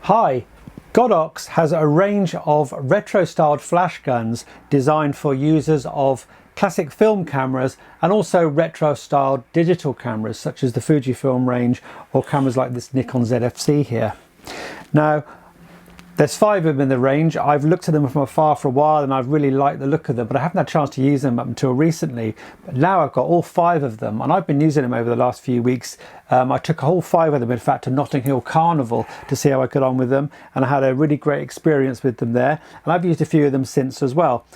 Hi, Godox has a range of retro-styled flash guns designed for users of classic film cameras and also retro-styled digital cameras such as the Fujifilm range or cameras like this Nikon ZFC here. Now, there's 5 of them in the range. I've looked at them from afar for a while and I've really liked the look of them, but I haven't had a chance to use them up until recently. But now I've got all 5 of them and I've been using them over the last few weeks. I took all 5 of them, in fact, to Notting Hill Carnival to see how I got on with them, and I had a really great experience with them there, and I've used a few of them since as well.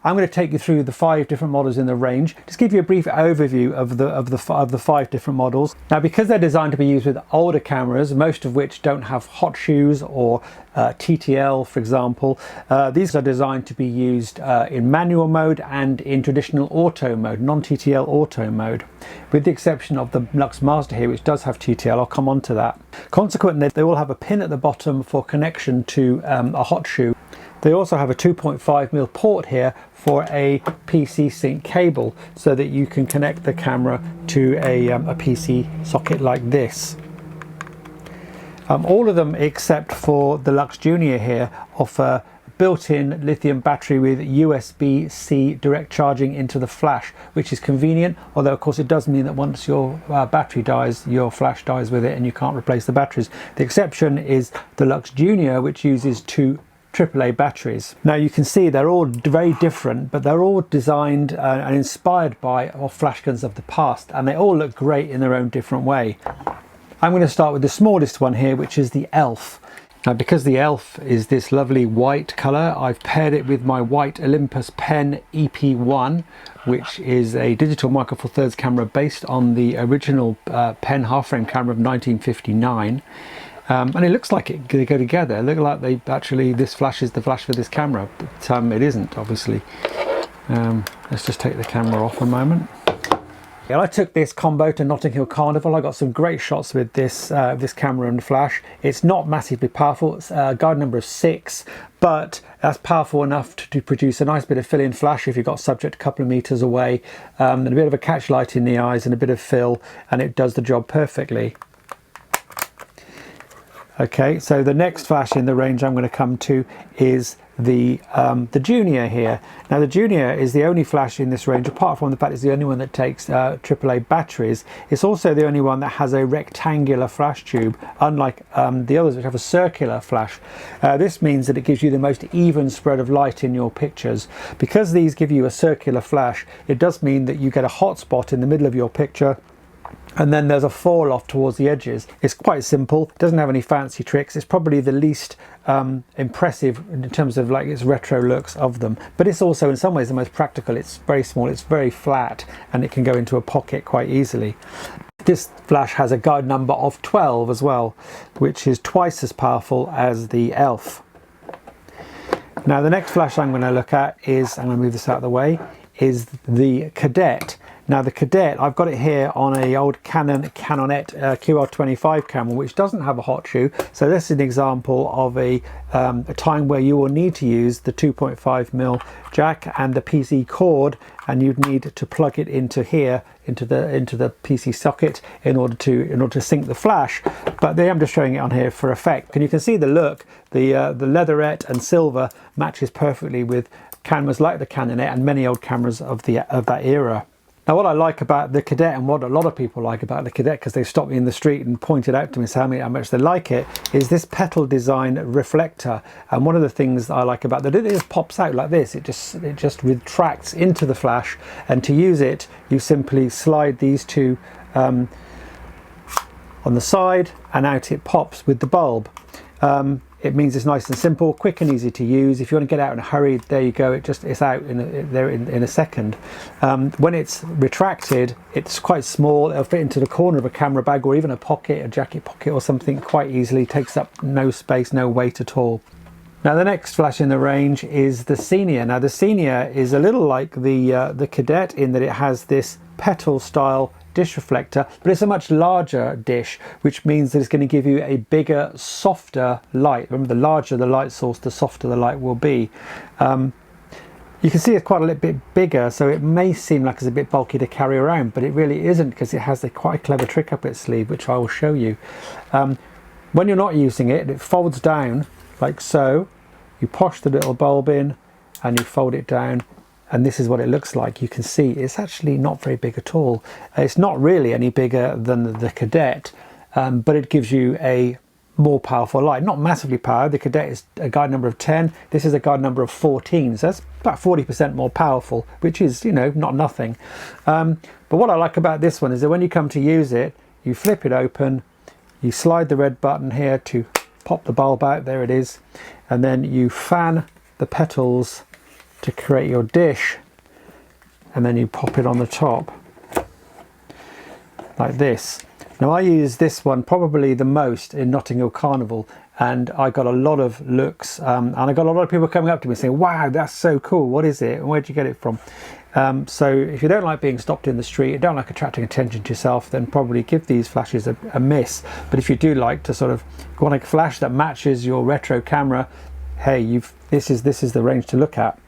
I'm going to take you through the 5 different models in the range, just give you a brief overview of the 5 different models. Now, because they're designed to be used with older cameras, most of which don't have hot shoes or TTL, for example, these are designed to be used in manual mode and in traditional auto mode, non-TTL auto mode, with the exception of the Lux Master here, which does have TTL. I'll come on to that. Consequently, they all have a pin at the bottom for connection to a hot shoe. They also have a 2.5mm port here for a PC sync cable so that you can connect the camera to a PC socket like this. All of them except for the Lux Junior here offer built-in lithium battery with USB-C direct charging into the flash, which is convenient, although of course it does mean that once your battery dies, your flash dies with it and you can't replace the batteries. The exception is the Lux Junior, which uses 2 AAA batteries. Now you can see they're all very different, but they're all designed and inspired by flash guns of the past, and they all look great in their own different way. I'm going to start with the smallest one here, which is the Elf. Now, because the Elf is this lovely white colour, I've paired it with my white Olympus Pen EP1, which is a digital micro four thirds camera based on the original Pen half-frame camera of 1959. And it looks like they go together. It looks like this flash is the flash for this camera, but it isn't, obviously. Let's just take the camera off a moment. Yeah, I took this combo to Notting Hill Carnival. I got some great shots with this this camera and flash. It's not massively powerful. It's a guide number of 6, but that's powerful enough to produce a nice bit of fill-in flash if you've got subject a couple of meters away, and a bit of a catch light in the eyes and a bit of fill, and it does the job perfectly. Okay, so the next flash in the range I'm going to come to is the Junior here. Now the Junior is the only flash in this range, apart from the fact it's the only one that takes AAA batteries. It's also the only one that has a rectangular flash tube, unlike the others which have a circular flash. This means that it gives you the most even spread of light in your pictures. Because these give you a circular flash, it does mean that you get a hot spot in the middle of your picture, and then there's a fall off towards the edges. It's quite simple, doesn't have any fancy tricks. It's probably the least impressive in terms of like its retro looks of them, but it's also in some ways the most practical. It's very small, it's very flat, and it can go into a pocket quite easily. This flash has a guide number of 12 as well, which is twice as powerful as the Elf. Now the next flash I'm going to look at is, I'm going to move this out of the way, is the Cadet. Now the Cadet, I've got it here on a old Canonette QR25 camera, which doesn't have a hot shoe. So this is an example of a time where you will need to use the 2.5mm jack and the PC cord, and you'd need to plug it into here, into the PC socket in order to sync the flash. But I'm just showing it on here for effect. And you can see the look, the leatherette and silver matches perfectly with cameras like the Canonette and many old cameras of that era. Now what I like about the Cadet, and what a lot of people like about the Cadet, because they stopped me in the street and pointed out to me how much they like it, is this petal design reflector. And one of the things I like about that, it just pops out like this. It just retracts into the flash, and to use it you simply slide these two on the side and out it pops with the bulb. It means it's nice and simple, quick and easy to use. If you want to get out in a hurry, there you go. It's out in a second. When it's retracted, it's quite small. It'll fit into the corner of a camera bag or even a pocket, a jacket pocket or something quite easily. It takes up no space, no weight at all. Now the next flash in the range is the Senior. Now the Senior is a little like the Cadet in that it has this petal style dish reflector, but it's a much larger dish, which means that it's going to give you a bigger, softer light. Remember, the larger the light source, the softer the light will be. You can see it's quite a little bit bigger, so it may seem like it's a bit bulky to carry around, but it really isn't, because it has quite a clever trick up its sleeve, which I will show you. When you're not using it, it folds down like so. You push the little bulb in and you fold it down, and this is what it looks like. You can see it's actually not very big at all. It's not really any bigger than the Cadet, but it gives you a more powerful light. Not massively powered. The Cadet is a guide number of 10. This is a guide number of 14, so that's about 40% more powerful, which is, you know, not nothing. But what I like about this one is that when you come to use it, you flip it open, you slide the red button here to pop the bulb out, there it is, and then you fan the petals to create your dish, and then you pop it on the top like this. Now I use this one probably the most in Notting Hill Carnival, and I got a lot of looks, and I got a lot of people coming up to me saying, wow, that's so cool, what is it and where'd you get it from? So if you don't like being stopped in the street, you don't like attracting attention to yourself, then probably give these flashes a miss. But if you do like to sort of want a flash that matches your retro camera, hey, this is the range to look at.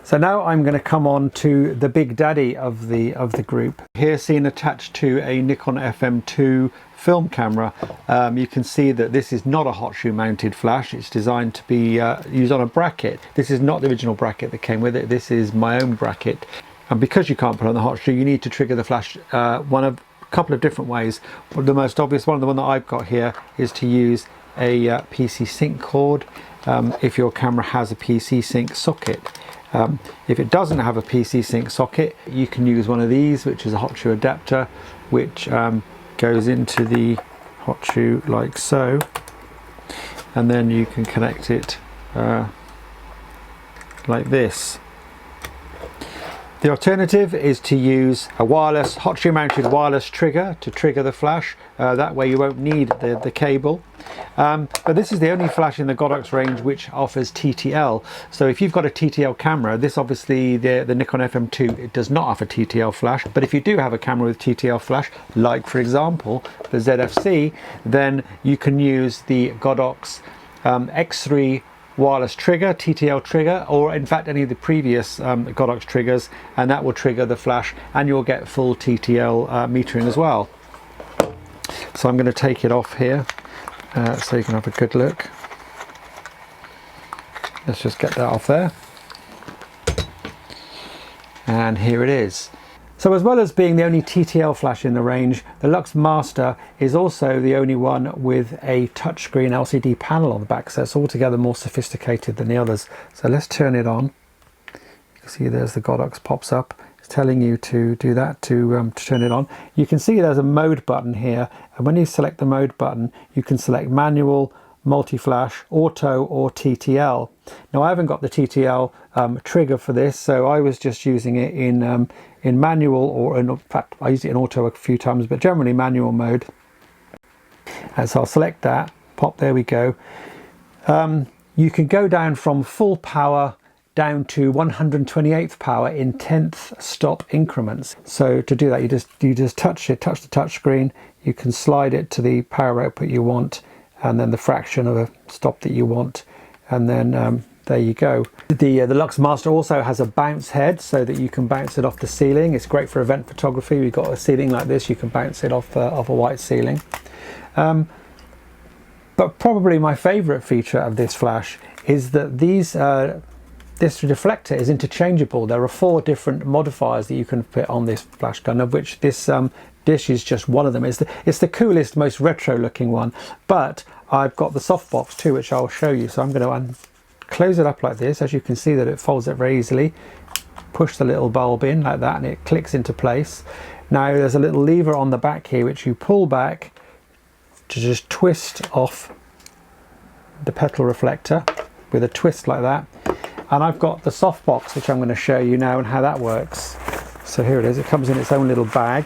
So now I'm going to come on to the big daddy of the group. Here seen attached to a Nikon FM2 film camera. You can see that this is not a hot shoe mounted flash. It's designed to be used on a bracket. This is not the original bracket that came with it. This is my own bracket. And because you can't put on the hot shoe, you need to trigger the flash a couple of different ways. Well, the most obvious one, the one that I've got here, is to use a PC sync cord if your camera has a PC sync socket. If it doesn't have a PC sync socket, you can use one of these, which is a hot shoe adapter, which goes into the hot shoe like so, and then you can connect it like this. The alternative is to use a wireless, hot shoe mounted wireless trigger to trigger the flash. That way you won't need the cable. But this is the only flash in the Godox range which offers TTL. So if you've got a TTL camera, this obviously, the Nikon FM2, it does not offer TTL flash. But if you do have a camera with TTL flash, like for example the ZFC, then you can use the Godox X3 wireless trigger, TTL trigger, or in fact any of the previous Godox triggers, and that will trigger the flash and you'll get full TTL metering as well. So I'm going to take it off here so you can have a good look. Let's just get that off there, and here it is. So as well as being the only TTL flash in the range, the Lux Master is also the only one with a touchscreen LCD panel on the back, so it's altogether more sophisticated than the others. So let's turn it on. You can see there's the Godox pops up. It's telling you to do that to turn it on. You can see there's a mode button here, and when you select the mode button, you can select manual, multi-flash, auto, or TTL. Now I haven't got the TTL trigger for this, so I was just using it in manual, or in fact I used it in auto a few times, but generally manual mode. And so I'll select that, pop, there we go. You can go down from full power down to 128th power in 10th stop increments. So to do that, you just touch the touch screen, you can slide it to the power output you want, and then the fraction of a stop that you want, and then there you go. The Lux Master also has a bounce head so that you can bounce it off the ceiling. It's great for event photography. We've got a ceiling like this, you can bounce it off a white ceiling. But probably my favorite feature of this flash is that this reflector is interchangeable. There are 4 different modifiers that you can put on this flash gun, of which this dish is just one of them. It's the coolest, most retro looking one, but I've got the softbox too, which I'll show you. So I'm going to close it up like this. As you can see, that it folds it very easily. Push the little bulb in like that and it clicks into place. Now there's a little lever on the back here which you pull back to just twist off the petal reflector with a twist like that. And I've got the softbox, which I'm going to show you now and how that works. So here it is. It comes in its own little bag.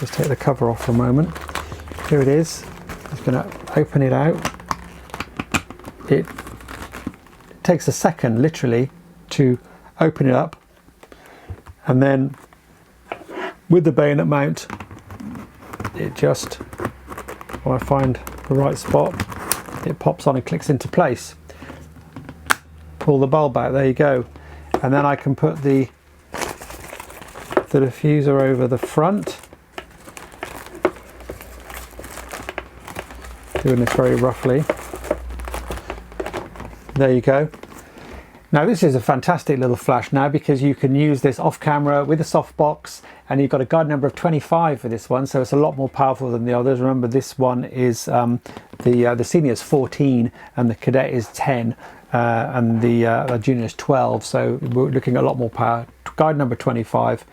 Just take the cover off for a moment. Here it is. I'm going to open it out. It takes a second, literally, to open it up, and then with the bayonet mount, it just, when I find the right spot, it pops on and clicks into place. Pull the bulb out, there you go, and then I can put the diffuser over the front Doing this very roughly. There you go. Now this is a fantastic little flash now, because you can use this off camera with a softbox, and you've got a guide number of 25 for this one, so it's a lot more powerful than the others. Remember, this one is the Senior is 14 and the Cadet is 10, and the Junior is 12, so we're looking at a lot more power. Guide number 25.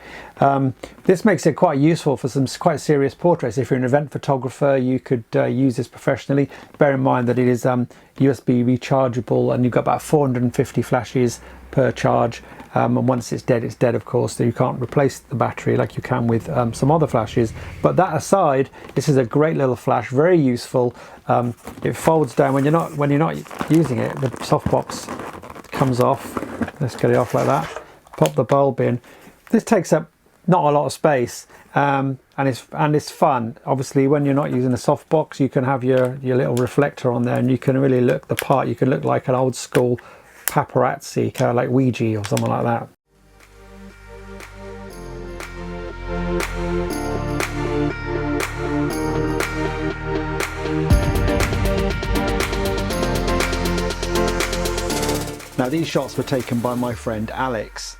This makes it quite useful for some quite serious portraits. If you're an event photographer, you could use this professionally. Bear in mind that it is USB rechargeable, and you've got about 450 flashes per charge, and once it's dead of course, so you can't replace the battery like you can with some other flashes. But that aside, this is a great little flash, very useful. It folds down when you're not using it. The softbox comes off. Let's get it off like that. Pop the bulb in. This takes up not a lot of space, and it's fun. Obviously, when you're not using a softbox, you can have your little reflector on there, and you can really look the part. You can look like an old school paparazzi, kind of like Ouija or something like that. Now these shots were taken by my friend Alex.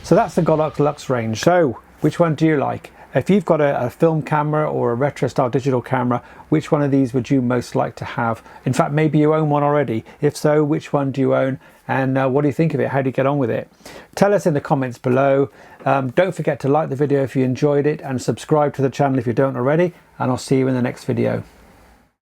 So that's the Godox Lux range. So which one do you like? If you've got a film camera or a retro style digital camera, which one of these would you most like to have? In fact, maybe you own one already. If so, which one do you own, and what do you think of it? How do you get on with it? Tell us in the comments below. Don't forget to like the video if you enjoyed it, and subscribe to the channel if you don't already, and I'll see you in the next video.